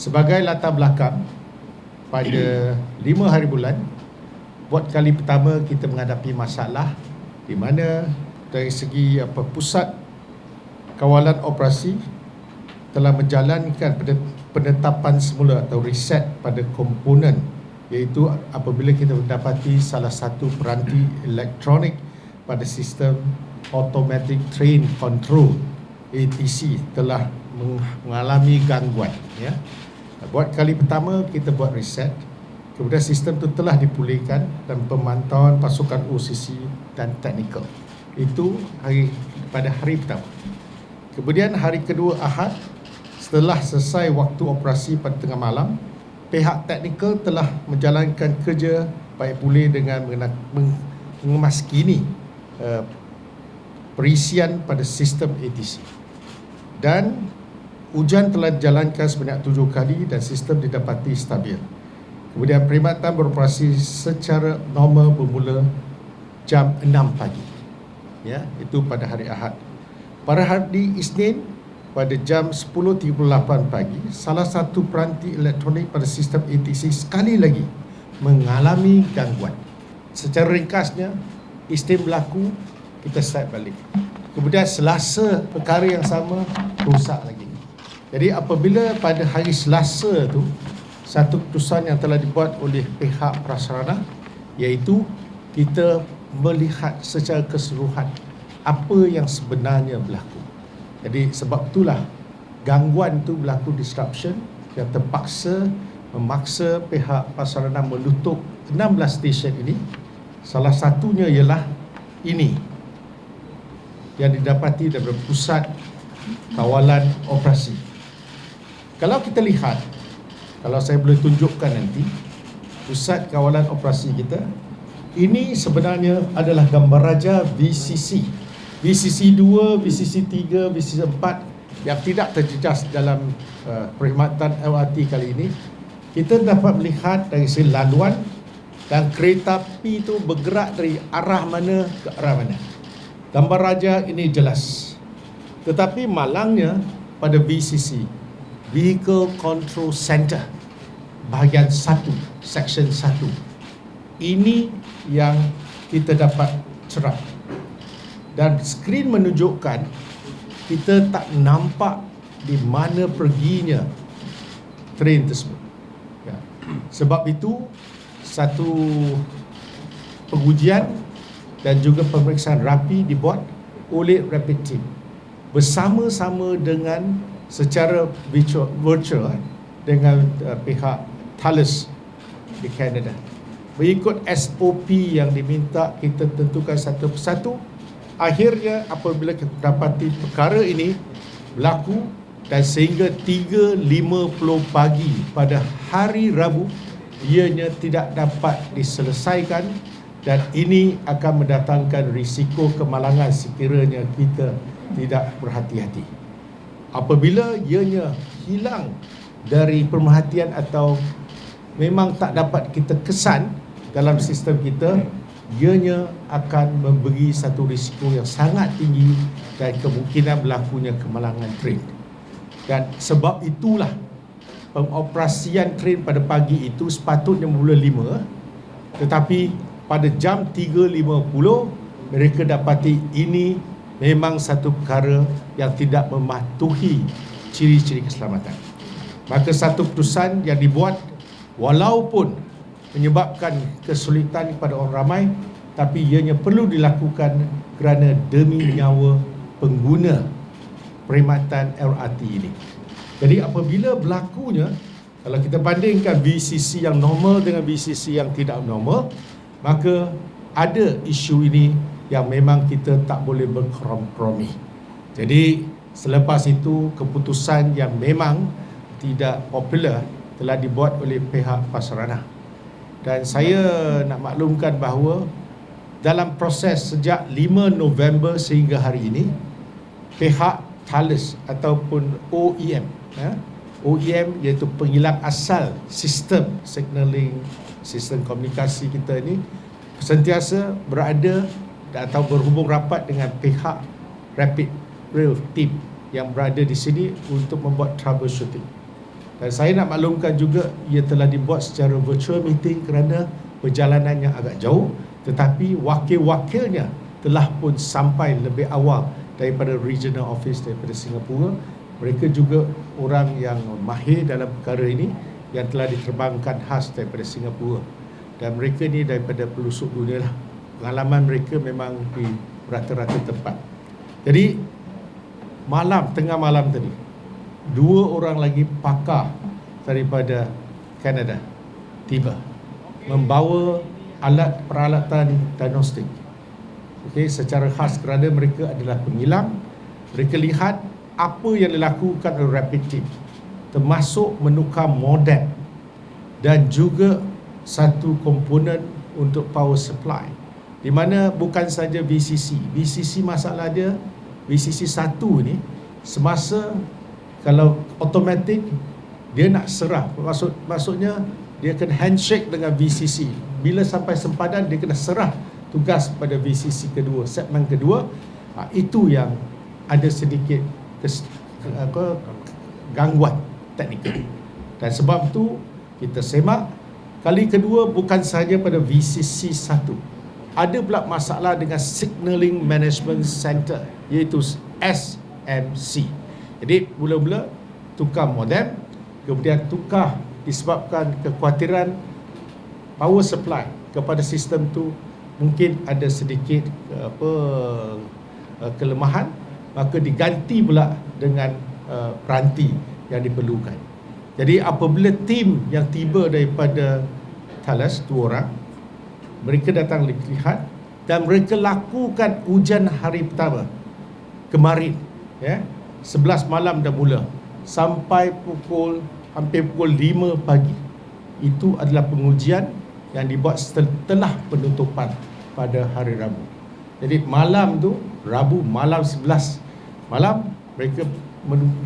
Sebagai latar belakang, pada 5 hari bulan, buat kali pertama kita menghadapi masalah di mana dari segi pusat kawalan operasi telah menjalankan penetapan semula atau reset pada komponen, iaitu apabila kita mendapati salah satu peranti elektronik pada sistem Automatic Train Control ATC telah mengalami gangguan, ya. Buat kali pertama kita buat reset, kemudian sistem itu telah dipulihkan dan pemantauan pasukan OCC dan teknikal. Itu pada hari pertama. Kemudian hari kedua Ahad, setelah selesai waktu operasi pada tengah malam, pihak teknikal telah menjalankan kerja baik pulih dengan mengemaskini perisian pada sistem ATC. Dan ujian telah dijalankan sebanyak 7 kali dan sistem didapati stabil. Kemudian perkhidmatan beroperasi secara normal bermula jam 6 pagi. Ya, itu pada hari Ahad. Pada hari Isnin pada jam 10.38 pagi, salah satu peranti elektronik pada sistem ATC sekali lagi mengalami gangguan. Secara ringkasnya, Isnin berlaku, kita start balik. Kemudian Selasa perkara yang sama rosak lagi. Jadi apabila pada hari Selasa tu satu keputusan yang telah dibuat oleh pihak prasarana, iaitu kita melihat secara keseluruhan apa yang sebenarnya berlaku. Jadi sebab itulah gangguan tu berlaku, disruption yang terpaksa memaksa pihak prasarana menutup 16 stesen ini. Salah satunya ialah ini yang didapati daripada pusat kawalan operasi. Kalau kita lihat, kalau saya boleh tunjukkan nanti, pusat kawalan operasi kita, ini sebenarnya adalah gambar raja VCC. VCC 2, VCC 3, VCC 4 yang tidak terjejas dalam perkhidmatan LRT kali ini. Kita dapat melihat dari segi laluan dan kereta api itu bergerak dari arah mana ke arah mana. Gambar raja ini jelas. Tetapi malangnya pada VCC, Vehicle Control Center, bahagian 1, section 1, ini yang kita dapat cerap. Dan skrin menunjukkan kita tak nampak di mana perginya train tersebut, ya. Sebab itu satu pengujian dan juga pemeriksaan rapi dibuat oleh Rapid Team bersama-sama dengan secara virtual dengan pihak Thales di Canada. Mengikut SOP yang diminta, kita tentukan satu persatu. Akhirnya apabila kita dapati perkara ini berlaku dan sehingga 3.50 pagi pada hari Rabu ianya tidak dapat diselesaikan, dan ini akan mendatangkan risiko kemalangan sekiranya kita tidak berhati-hati. Apabila ianya hilang dari pemerhatian atau memang tak dapat kita kesan dalam sistem kita, ianya akan memberi satu risiko yang sangat tinggi dan kemungkinan berlakunya kemalangan train. Dan sebab itulah pengoperasian train pada pagi itu sepatutnya mula 5, tetapi pada jam 3.50 mereka dapati ini memang satu perkara yang tidak mematuhi ciri-ciri keselamatan. Maka satu keputusan yang dibuat, walaupun menyebabkan kesulitan kepada orang ramai, tapi ianya perlu dilakukan kerana demi nyawa pengguna perkhidmatan LRT ini. Jadi apabila berlakunya, kalau kita bandingkan VCC yang normal dengan VCC yang tidak normal, maka ada isu ini yang memang kita tak boleh berkompromi. Jadi selepas itu keputusan yang memang tidak popular telah dibuat oleh pihak prasarana. Dan saya nak maklumkan bahawa dalam proses sejak 5 November sehingga hari ini, pihak Thales ataupun OEM, OEM iaitu penghilang asal sistem signaling, sistem komunikasi kita ini, sentiasa berada atau berhubung rapat dengan pihak Rapid Rail Team yang berada di sini untuk membuat troubleshooting. Dan saya nak maklumkan juga ia telah dibuat secara virtual meeting kerana perjalanannya agak jauh, tetapi wakil-wakilnya telah pun sampai lebih awal daripada regional office daripada Singapura. Mereka juga orang yang mahir dalam perkara ini yang telah diterbangkan khas daripada Singapura. Dan mereka ni daripada pelosok dunia lah. Pengalaman mereka memang di rata-rata tempat. Jadi tengah malam tadi, 2 orang lagi pakar daripada Kanada tiba membawa peralatan diagnostik. Okey, secara khas kerana mereka adalah pengilang. Mereka lihat apa yang dilakukan oleh Rapid Team, termasuk menukar modem dan juga satu komponen untuk power supply, di mana bukan saja VCC masalah dia, VCC 1 ni semasa kalau automatic dia nak serah, maksudnya dia kena handshake dengan VCC. Bila sampai sempadan dia kena serah tugas pada VCC kedua, segmen kedua. Itu yang ada sedikit gangguan teknikal. Dan sebab tu kita semak kali kedua bukan sahaja pada VCC 1. Ada pula masalah dengan Signaling Management Center, iaitu SMC. Jadi mula-mula tukar modem, kemudian tukar disebabkan kekhawatiran power supply kepada sistem tu mungkin ada sedikit kelemahan, maka diganti pula dengan peranti yang diperlukan. Jadi apabila tim yang tiba daripada Thales, 2 orang, mereka datang lihat dan mereka lakukan ujian hari pertama kemarin, 11 malam dah mula sampai hampir pukul 5 pagi. Itu adalah pengujian yang dibuat setelah penutupan pada hari Rabu. Jadi malam tu, Rabu malam 11 malam, mereka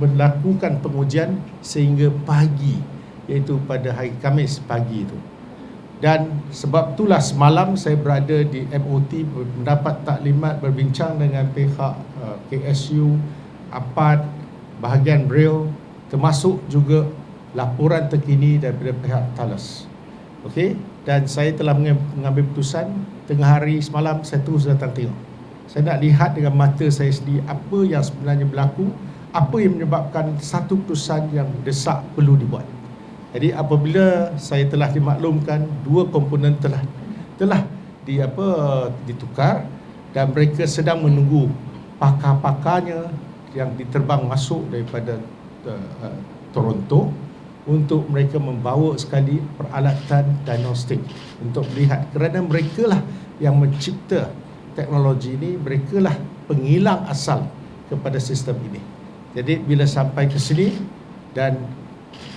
melakukan pengujian sehingga pagi, iaitu pada hari Khamis pagi itu. Dan sebab itulah semalam saya berada di MOT mendapat taklimat berbincang dengan pihak KSU, APAD, bahagian rail, termasuk juga laporan terkini daripada pihak Thales. Okey, dan saya telah mengambil keputusan tengah hari semalam saya terus datang tengok. Saya nak lihat dengan mata saya sendiri apa yang sebenarnya berlaku, apa yang menyebabkan satu keputusan yang desak perlu dibuat. Jadi apabila saya telah dimaklumkan 2 komponen telah ditukar dan mereka sedang menunggu pakar-pakarnya yang diterbang masuk daripada Toronto untuk mereka membawa sekali peralatan diagnostik untuk melihat, kerana mereka lah yang mencipta teknologi ini, mereka lah pengilang asal kepada sistem ini. Jadi bila sampai ke sini dan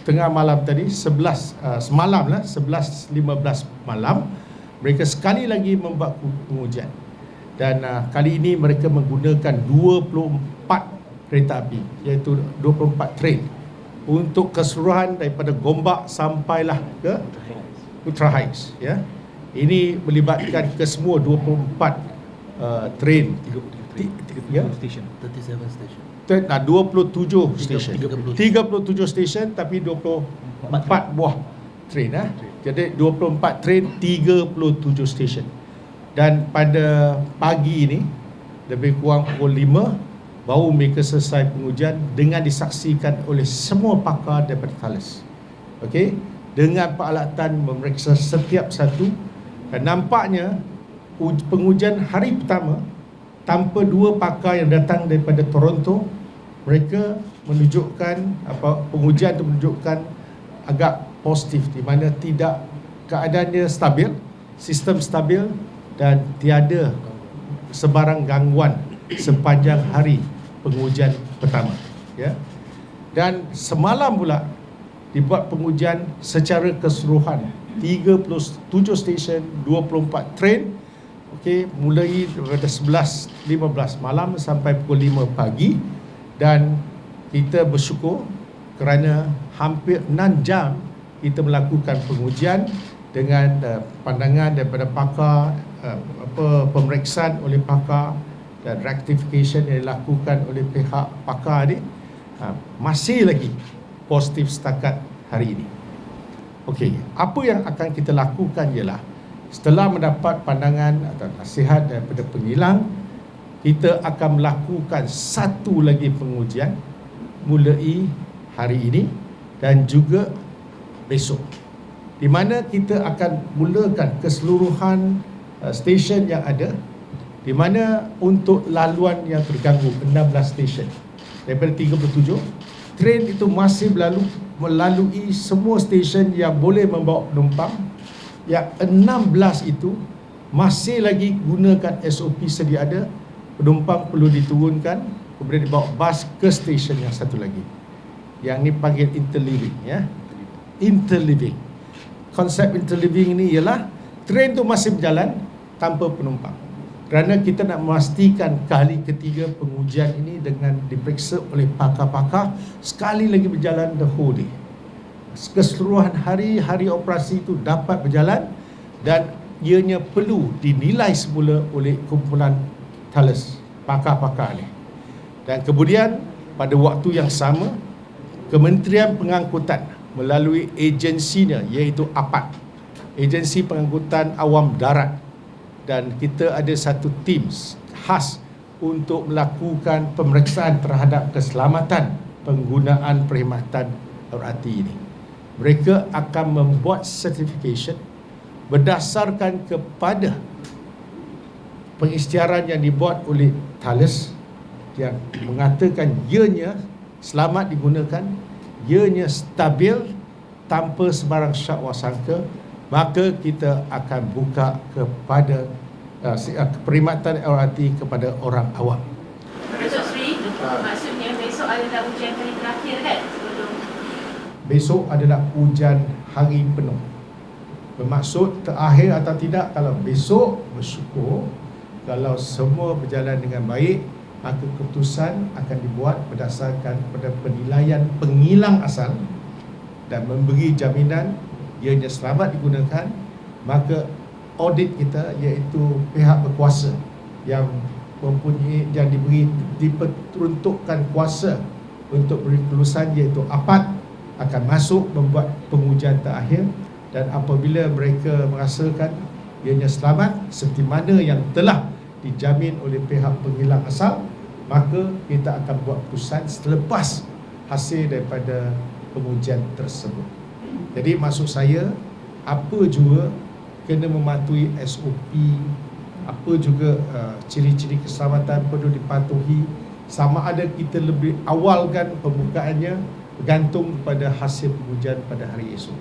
tengah malam tadi, 11.15 malam, mereka sekali lagi membuat pengujian. Dan kali ini mereka menggunakan 24 kereta api, iaitu 24 train untuk keseluruhan daripada Gombak sampailah ke Putra Heights. Ini melibatkan ke semua 24 train, 37 station. 27 stesen. 37 stesen tapi 24 buah train. Jadi 24 train, 37 stesen. Dan pada pagi ini lebih kurang pukul 5 baru mereka selesai pengujian dengan disaksikan oleh semua pakar daripada Thales. Okey, dengan peralatan memeriksa setiap satu, dan nampaknya pengujian hari pertama tanpa 2 pakar yang datang daripada Toronto, mereka menunjukkan pengujian itu menunjukkan agak positif, di mana tidak, keadaannya stabil, sistem stabil dan tiada sebarang gangguan sepanjang hari pengujian pertama. Dan semalam pula dibuat pengujian secara keseluruhan 37 stesen, 24 train. Okey, mulai daripada 11.15 malam sampai pukul 5 pagi, dan kita bersyukur kerana hampir 6 jam kita melakukan pengujian dengan pandangan daripada pakar, pemeriksaan oleh pakar dan rectification yang dilakukan oleh pihak pakar ni masih lagi positif setakat hari ini. Okey, apa yang akan kita lakukan ialah setelah mendapat pandangan atau nasihat daripada pengilang, kita akan melakukan satu lagi pengujian mulai hari ini dan juga besok, di mana kita akan mulakan keseluruhan stesen yang ada, di mana untuk laluan yang terganggu 16 stesen daripada 37, train itu masih melalui semua stesen yang boleh membawa penumpang. Yang 16 itu masih lagi gunakan SOP sedia ada. Penumpang perlu diturunkan, kemudian dibawa bas ke stesen yang satu lagi. Yang ni panggil interleaving, ya. Interleaving. Konsep interleaving ini ialah train tu masih berjalan tanpa penumpang. Kerana kita nak memastikan kali ketiga pengujian ini dengan diperiksa oleh pakar-pakar sekali lagi berjalan the whole day. Keseluruhan hari operasi itu dapat berjalan dan ianya perlu dinilai semula oleh kumpulan Thales, pakar-pakar ni. Dan kemudian pada waktu yang sama, Kementerian Pengangkutan melalui agensinya iaitu APAD, Agensi Pengangkutan Awam Darat, dan kita ada satu tim khas untuk melakukan pemeriksaan terhadap keselamatan penggunaan perkhidmatan LRT ini. Mereka akan membuat certification berdasarkan kepada pengisytiharan yang dibuat oleh Thales yang mengatakan ianya selamat digunakan, ianya stabil tanpa sebarang syak wasangka, maka kita akan buka kepada perkhidmatan LRT kepada orang awam. Datuk Sri, maksudnya besok adalah ujian hari terakhir kan? Sebelum Besok adalah ujian hari penuh. Bermaksud terakhir atau tidak, kalau besok bersyukur, kalau semua berjalan dengan baik, maka keputusan akan dibuat berdasarkan pada penilaian pengilang asal dan memberi jaminan ianya selamat digunakan. Maka audit kita iaitu pihak berkuasa yang mempunyai, yang diperuntukkan kuasa untuk beri kelulusan iaitu APAD akan masuk membuat pengujian terakhir, dan apabila mereka merasakan ianya selamat seperti mana yang telah dijamin oleh pihak pengilang asal, maka kita akan buat keputusan selepas hasil daripada pengujian tersebut. Jadi maksud saya, apa juga kena mematuhi SOP, apa juga ciri-ciri keselamatan perlu dipatuhi. Sama ada kita lebih awalkan pembukaannya bergantung kepada hasil pengujian pada hari esok.